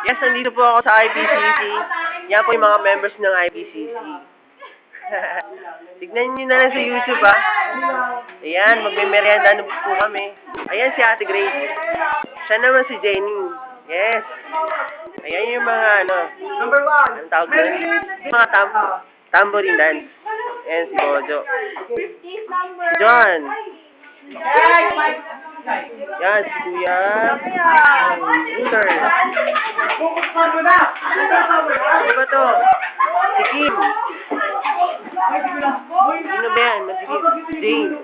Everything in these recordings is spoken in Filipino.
Yes, nandito po ako sa IPCC. Yan po yung mga members ng IPCC. Tignan nyo na lang sa YouTube, ha. Ayan, magme-merienda na po kami. Ayan si Ate Grace. Siya naman si Jenny. Yes. Ayan yung mga, Number 1. anong tawag doon? Mga tambourine dance. Ayan si Bojo. Si John. Yan, si Kuya. Luther. Ano ba to? Si Kim. Sino ba yan? Jane.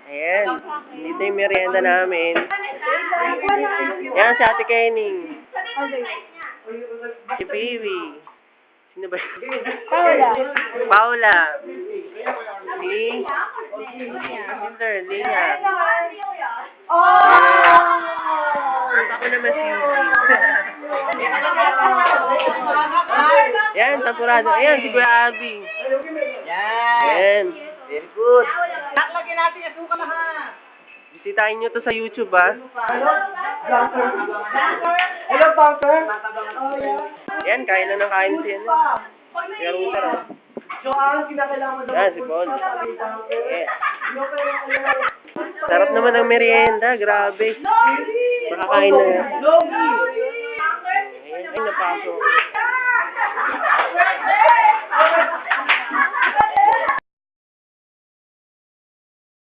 Ayan. Dito yung merienda namin. Yan, si Ate Kenny. Si Bibi. Sino ba yan? Paula. Si Sister Leah. Ako naman si Yan, tapurado. Ayan, si Kuya Abby. Yan. Very good. Lagyan natin yung suka lahat. Bisitahin nyo to sa YouTube, ha. Hello, Bunker. Yan, kain na ng kain si ano. Kuya Router, ha. So, ang kinakailangan mo Yan, si Paul. Yes. Sarap naman ang merienda, grabe. Makakain na. Ayan, ay napasok.